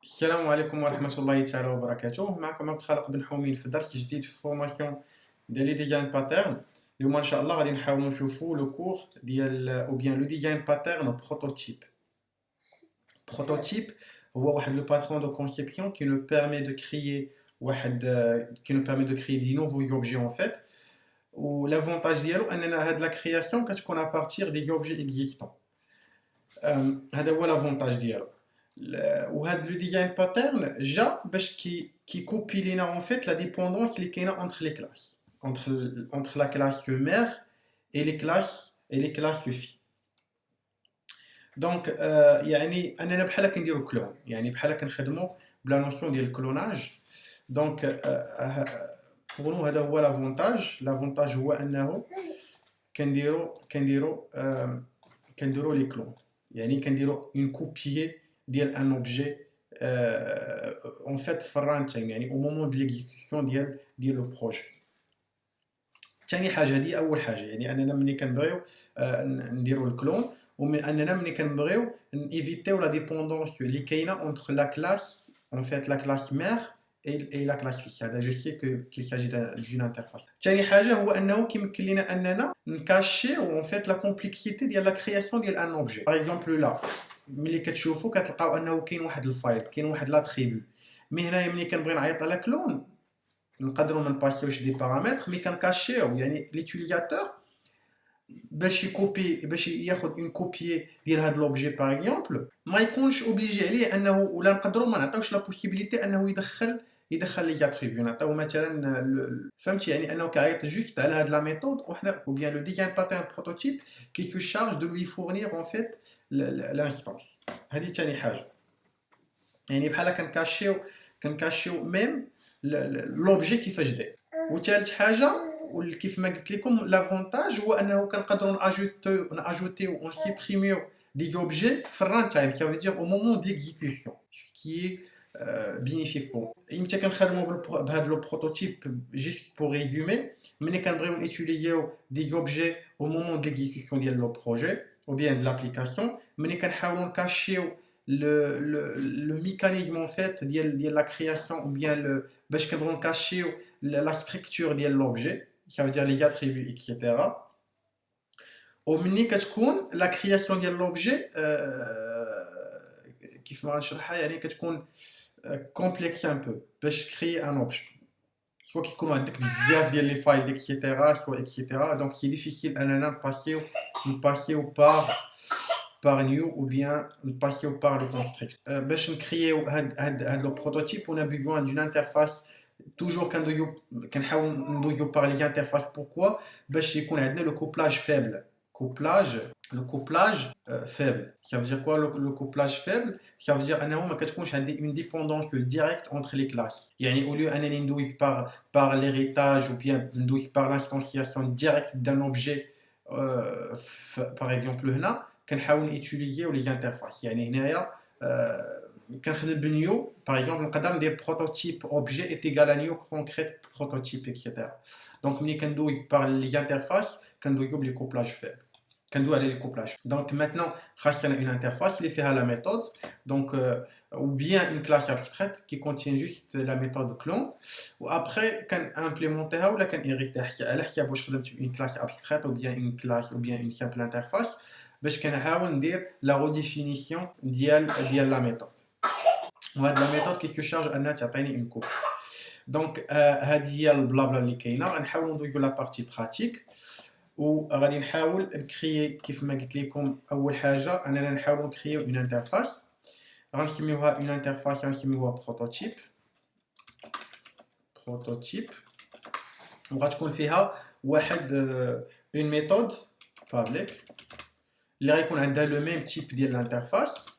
السلام عليكم ورحمة الله تعالى وبركاته. معكم عبد الخالق بن حومين في درس جديد في فورماسيون ديال لي ديزاين باترن. اليوم ان شاء الله غادي نحاولوا نشوفوا لو كور ديال او بيان لو ديزاين باترن بروتوتيب. بروتوتيب هو واحد لو باترون دو كونسيبسيون qui nous permet de créer واحد qui nous permet de créer des nouveaux objets en fait. و l'avantage ديالو اننا هاد لا كرياسيون كتكون à partir des objets existants. هذا هو l'avantage ديالو. وهذا لو ديزاين باترن جا باش كيكوبي لينا en fait la dépendance اللي كاينه entre les classes entre la classe mère et les classes filles. دونك يعني اننا بحال كنديروا كلون، يعني بحال كنخدموا بلا نوسيون ديال الكلوناج. دونك بور نو هذا هو لافونتاج هو انه كنديروا لي كلون، يعني كنديروا اون كوبيي ديال ان اوبجي اون فيت في الران تايم، يعني او مومون دو ليكزيكسيون ديال لو بروجي. ثاني حاجه هذه اول حاجه، يعني اننا ملي كنبغيو نديروا الكلون، ومن اننا ملي كنبغيو نيفيتيو لا ديبوندونس اللي كاينه اونتر لا كلاس en fait la classe mère et la classe fille. هذا je sais qu'il s'agit d'une interface. ثاني حاجه هو انه كيمكن لنا اننا نكاشيو en fait la complexité ديال la création ديال un objet. par exemple là ملي كتشوفوا كتلقاو انه كاين واحد الفايل، كاين واحد لاتريبيو. مي هنايا ملي كنبغي نعيط على كلون نقدروا ما نباسيوش دي بارامتر، مي كنكاشيو يعني ليوتيليزاتور باش ياخذ اون كوبي ديال هذا لوبجي باغ اكزومبل، ما يكونش اوبليجي عليه انه، ولا نقدروا ما نعطيوش لا بوسيبيليتي انه يدخل لي اتريبيو. نعطيو مثلا فهمتي، يعني انه كيعيط جوست على هاد لا ميثود، وحنا او بيان لو ديزاين باترن بروتوتيب كي سو شارج دو لوي فورنير اون فيت لانستانس. هذه ثاني حاجه، يعني بحال كنكاشيو ميم لوبجي كيفاش داير. وثالث حاجه وكيف ما قلت لكم لافونتاج هو انه كنقدروا ناجوتيو اون سيبريميو دي اوبجي في الران تايم، كي فيدير او مومون دي اكزيكيوشن سكي بينيفيك. امتى كنخدموا بهذا لو بروتوتيب جيست بور ريزومي؟ ملي كنبغيو نيتيليزيو دي اوبجي او مومون دي اكزيكيوشن ديال لو بروجي ou bien de l'application. ملي كنحاولوا نكاشيو le mécanisme en fait ديال la création ou bien باش كنبغيو نكاشيو la structure ديال l'objet, ça veut dire les attributs etc. ومني كتكون la création ديال l'objet كيف ما غنشرحها، يعني كتكون complexe un peu باش créer un objet. soit كيكونوا عندك بزاف ديال لي فايل etc. soit etc. donc c'est difficile اننا نباسيو par new ou bien passer par le constructeur. باش نكريو هاد لو بروتوتيب on a besoin d'une interface. toujours كنحاول ندوزو par les interfaces. pourquoi؟ باش يكون عندنا le couplage faible. le couplage faible, ça veut dire quoi le couplage faible? ça veut dire انه ما كتكونش عندي une dépendance directe entre les classes. يعني au lieu انني ندوز par l'héritage ou bien ندوز par l'instanciation directe d'un objet par exemple هنا كنحاول نيتيليزيو لي انترفاس. يعني هنايا كنخدم بنيو باغ اكزومبل، نقدر ندير بروتوتيب اوبجي ايت ايغال ا نيو كونكريت بروتوتيب اكسيتيرا. دونك ملي كندوز باغ لي انترفاس كندوزو بلي كوبلاج فيبل، كندوي على لي كوبلاج. دونك ماتنون خاصنا اون انترفاس اللي فيها لا ميثود، دونك ou bien une classe abstraite qui contient juste la méthode clone, ou après can implémenter ou la can hériter على حساب واش خدمت une classe abstraite ou bien une classe ou bien une simple interface. باش كنحاول ندير لا ريديفينيسيون ديال لا ميثود. وهاد لا ميثود كي سو شارج انها تعطيني اون كوب. دونك هذه هي البلابلا اللي كاينه. غنحاول ندوزو لا بارتي براتيك، وغادي نحاول نكريي كيف ما قلت لكم. اول حاجه اننا نحاول نكريو اون انترفاس، غنسميوها اون انترفاس، غنسميوها بروتوتيب. وغتكون فيها واحد اون ميثود بابليك اللي غيكون عندها لو ميم تيب ديال الانترفاس،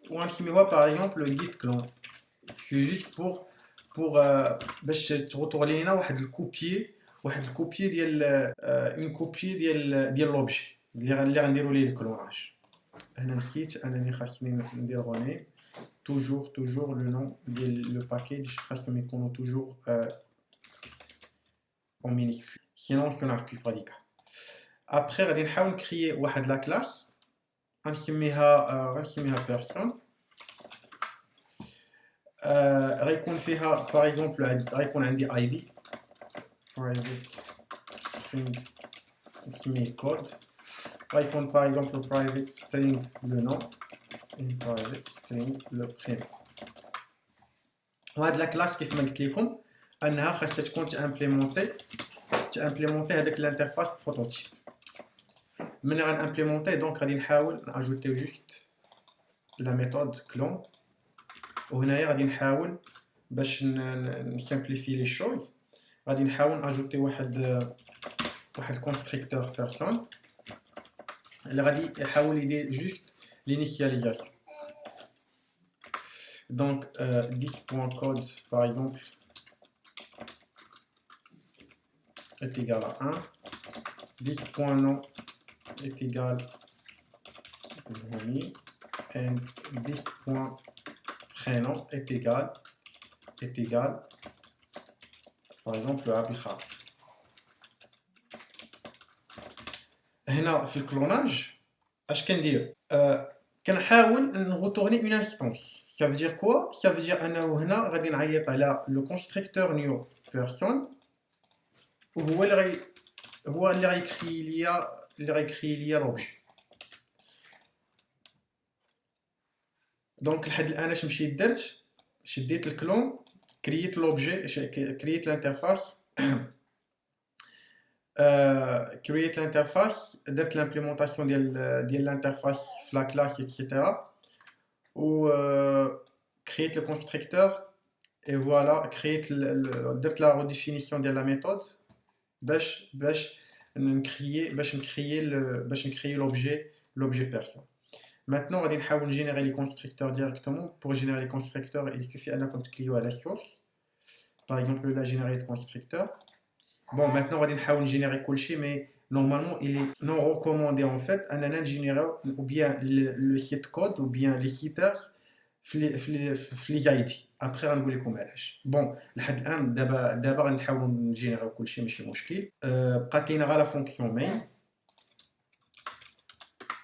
وغنسميوها باغ اكزومبل جيت كلون. سي جوست بور باش تغوطور لينا واحد الكوبي ديال اون كوبي ديال لوبجي اللي غنديروا ليه الكلوناج. هنا نسيت انني خاصني ندير غوني توجور لو نون ديال لو باكيج، خاصهم يكونوا توجور اون مينيسكول، سينون سو ناركيب با ديكا. ابخي غادي نحاول نكريي واحد لا كلاس غنسميها بيرسون. غيكون فيها باغ اكزومبل غيكون عندي ID private string نسميه code غيكون باغ اكزومبل private string le nom et private string le prénom. وهاد لا كلاس كيف ما قلت لكم انها خاصها تكون تامبليمونتي هذاك الانترفاس بروتوتيب. من غنامبليمونتي دونك غادي نحاول ناجوتيو جوست لا ميثود كلون، وهنايا غادي نحاول باش نسامبليفي لي شوز غادي نحاول ناجوتي واحد الكونستركتور بيرسون اللي غادي يحاول يدير جوست l'initialisation. Donc, 10.code, par exemple, est égal à 1. 10.nom est égal à 1. Et 10.prénom est égal, par exemple, à Bichar. هنا في الكلوناج اش كندير؟ كنحاول نغوتورني اون انستانس. Ça veut dire quoi? Ça veut dire انه هنا غادي نعيط على لو كونستركتور نيو بيرسون وهو اللي غيكري ليا لوبجي. دونك لحد الان اش مشيت درت؟ شديت الكلون، كرييت لوبجي، كرييت الانترفاس، كرييت الانترفاس، درت لامبليمونطاسيون ديال الانترفاس في لا كلاس اكسيتيرا، و كرييت لو كونستركتور اي فوالا كرييت درت لا ريديفينيسيون ديال لا ميثود باش نكريي لوبجي بيرسون. Maintenant غادي نحاول نجينيري لي كونستركتور ديريكتومون. pour générer les constructeurs il suffit انكم تكليو على source par exemple là générer de constructeur. Bon, maintenant غادي نحاول نجينيري كلشي مي normalement il est non recommandé en fait اننا نجينيريو ou bien le site code ou bien les headers في لي ايدي. ابري غنقول لكم علاش. بون لحد الان دابا غنحاولوا نجينيريو كلشي ماشي مشكل. بقات لينا غير لا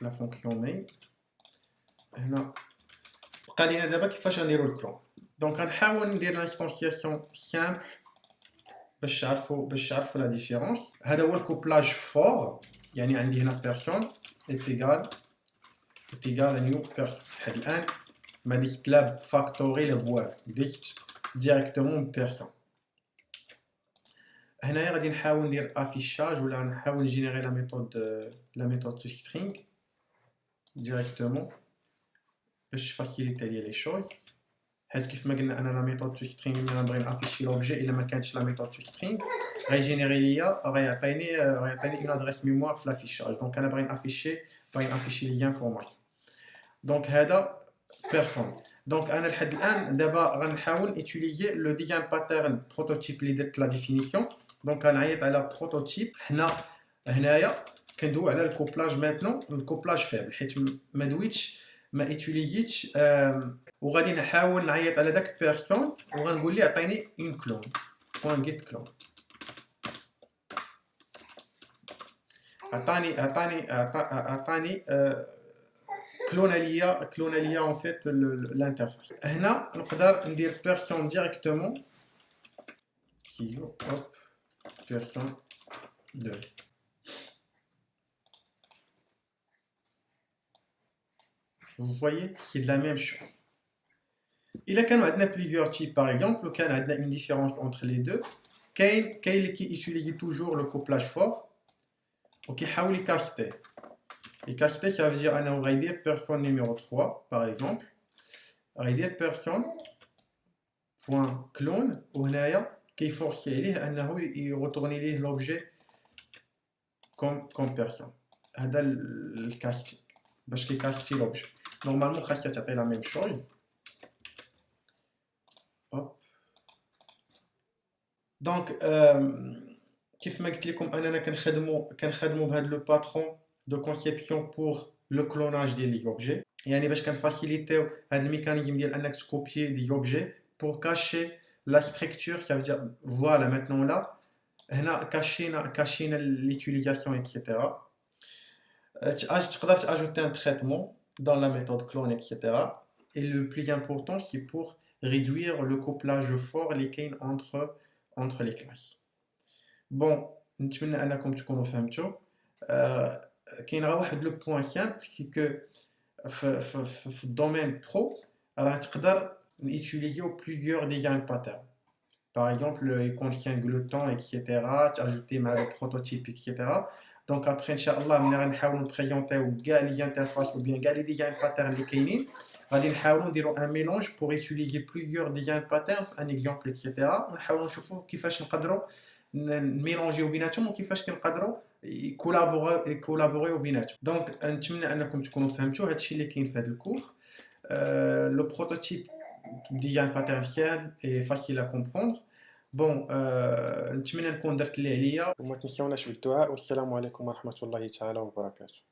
فونكسيون مين هنا. بقى لينا دابا كيفاش غنديروا الكلون. دونك غنحاول ندير لانستانسياسيون سامبل باش تعرفوا لا ديفيرونس. هذا هو الكوبلاج فور، يعني عندي هنا بيرسون ايتيغال نيو بيرسون. لحد الان ما ديت لا فاكتوري لا بواب، ديت ديريكتومون بيرسون. هنايا غادي نحاول ندير افيشاج ولا نحاول نجينيري لا ميثود تو سترينغ ديريكتومون باش فاسيليتي لي لي شوز. حيت كيف ما قلنا اننا ميثود تو سترينغ ملي غنبغي نافيشي لوبجي الا ما كانتش لا ميثود تو سترينغ غيجينيري ليا غيعطيني اون ادريس ميموار في لافيشاج. دونك انا باغي نافيشي لي انفورماسيون. دونك هذا بيرسون. دونك انا لحد الان دابا غنحاول اتيليزي لو ديزاين باترن بروتوتيب اللي درت لا ديفينيسيون. دونك غنعيط على بروتوتيب. هنايا كندوي على الكوبلاج ماتنون، الكوبلاج فيبل حيت ما اتيليزيتش. وغادي نحاول نعيط على داك بيرسون وغنقول ليه عطيني اون كلون بوين جيت كلون. عطاني كلونا ليا اون فيت الانترفاس. هنا نقدر ندير بيرسون ديريكتومون سيو هوب بيرسون 2. Vous voyez, c'est de la même chose. Il a quand même plusieurs types par exemple, ou quand on a une différence entre les deux. Kyle qui utilise toujours le couplage fort, ou qui a les cachetés. Les cachetés, ça veut dire qu'on va dire personne numéro 3 par exemple. On va dire personne point clone, ou là qui force il retourne l'objet comme personne. C'est le casting. Parce qu'il cache l'objet. Normalement, ça s'appelle la même chose. Hop. Donc, كيف ما قلت لكم اننا كنخدموا بهذا لو باترون دو كونسيبسيون بور لو كلوناج ديال لي زوبجي. يعني باش كنفاسيليتيو هذا الميكانيزم ديال انك تكوبيي دي زوبجي بور كاشي لا ستركتور. Ça veut dire voilà maintenant là هنا كاشينا ليوتيليزاسيون اكسيتيرا. تقدر تاجوتي un traitement dans la méthode clone etc. Et le plus important c'est pour réduire le couplage fort اللي كاين entre les classes. بون نتمنى انكم تكونوا فهمتوا. كاين غير واحد لو بوين سامبل سي كو في الدومين برو راه تقدر نيتيليزيو بليزيور ديزاين باترن. Par exemple, يكون singleton, etc. ajouter le prototype, etc. Donc après, Inch'Allah, on va présenter les interfaces ou bien les design patterns اللي كاينين. غادي نحاولوا نديروا un mélange pour utiliser plusieurs design patterns, un exemple, etc. ونحاولوا نشوفوا كيفاش نقدروا نميلونجيو بيناتهم وكيفاش كنقدروا يكولابوريو بيناتهم. دونك نتمنى انكم تكونوا فهمتوا هادشي اللي كاين في هذا الكور. Le prototype design pattern سهل et facile à comprendre. بون نتمنى نكون درت اللي عليا وما تنساوناش بالدعاء، والسلام عليكم ورحمة الله تعالى وبركاته.